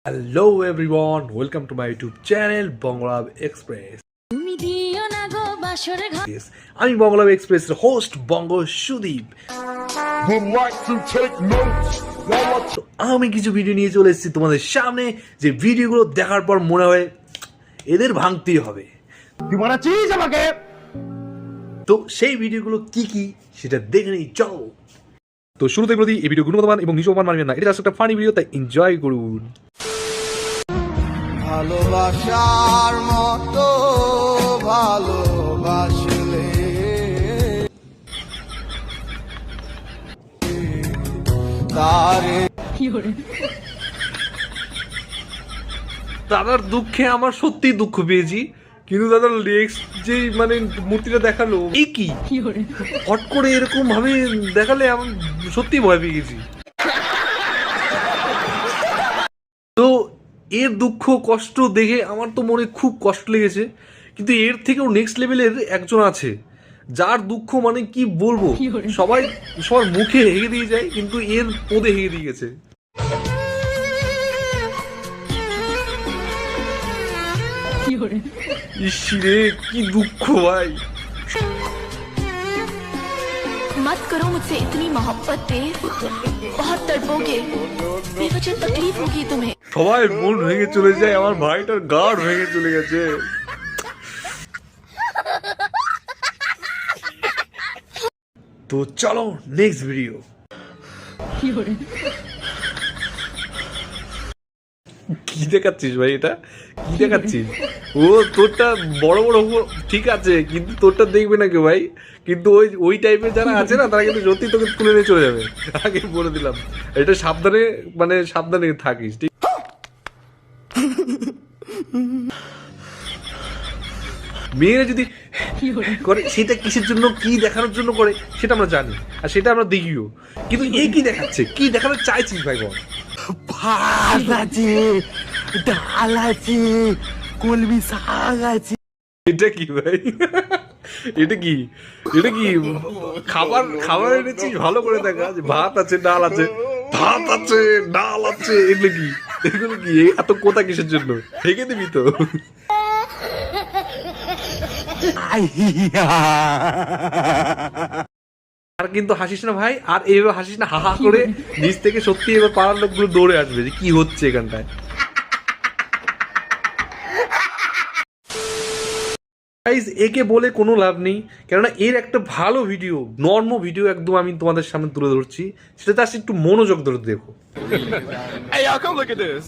Hello everyone, welcome to my YouTube channel Banglav Express. আমি বাংলাভ এক্সপ্রেসের host বঙ্গ সুদীপ। আমি কিছু ভিডিও নিয়ে চলে এসেছি তোমাদের সামনে, যে ভিডিওগুলো দেখার পর মনে হয় এদের ভাঙতেই হবে। আমাকে তো সেই ভিডিওগুলো কি কি সেটা দেখে নিই, চলো। তো শুরুতে বলি এই ভিডিও গুণগতমান এবং নিচমান মানবেন না, এটা জাস্ট একটা ফানি ভিডিও, তাই এনজয় করুন। ভালোবাসার মতো ভালোবাসলে দাদার দুঃখে আমার সত্যি দুঃখ পেয়েছি, কিন্তু দাদার নেক্সট যে মানে মূর্তিটা দেখালো, এই কি হট করে এরকম ভাবে দেখালে আমি সত্যি ভয় পেয়ে গেছি। তো এর দুঃখ কষ্ট দেখে আমার তো মনে খুব কষ্ট লেগেছে, কিন্তু এর থেকেও নেক্সট লেভেলের একজন আছে যার দুঃখ মানে কি বলবো, সবার মুখে হেগে দিয়ে যায়, কিন্তু এর পদে হেগে দিয়ে গেছে। ইসরে কি দুঃখ ভাই। मत करो मुझसे इतनी मोहब्बत तेज, बहुत तड़पोगे, बेवजह तकलीफ होगी तुम्हें। সবাই মন ভেঙে চলে যায়, আমার ভাইটার গাড় ভেঙে চলে গেছে। তো চলো নেক্সট ভিডিও। কি দেখাচ্ছিস ভাই, এটা কি দেখাচ্ছিস? ও তোরটা বড় বড় ঠিক আছে, কিন্তু তোরটা দেখবে না কেউ ভাই, কিন্তু ওই টাইপের যারা আছে না তারা কিন্তু সত্যি তোকে তুলে নিয়ে চলে যাবে, আগে বলে দিলাম। এটা সাবধানে থাকিস, ঠিক? মেয়েরা যদি করে সেটা কিসের জন্য, কি দেখানোর জন্য করে সেটা আমরা জানি, আর সেটা আমরা দেখিও, কিন্তু এই কি দেখাচ্ছে, কি দেখানো চাইছিস ভাই বল? ভাত আছে, ডাল আছে, কলমি শাক আছে। এটা কি ভাই? এটা কি খাবার এনেছিস? ভালো করে দেখা, যে ভাত আছে ডাল আছে, এগুলো কি এত কোথা কিসের জন্য? হেগে দিবি তো। আর কিন্তু হাসিস না ভাই, আর এইভাবে হাসিস না, হাহা করে নিচ থেকে সত্যি এবার পাড়ার লোকগুলো দৌড়ে আসবে যে কি হচ্ছে এখানটায়। একে বলে কোনো লাভ নেই, কেননা এর একটা ভালো ভিডিও, নর্ম ভিডিও একদম আমি তোমাদের সামনে তুলে ধরছি, সেটা তার একটু মনোযোগ ধরে দেখো।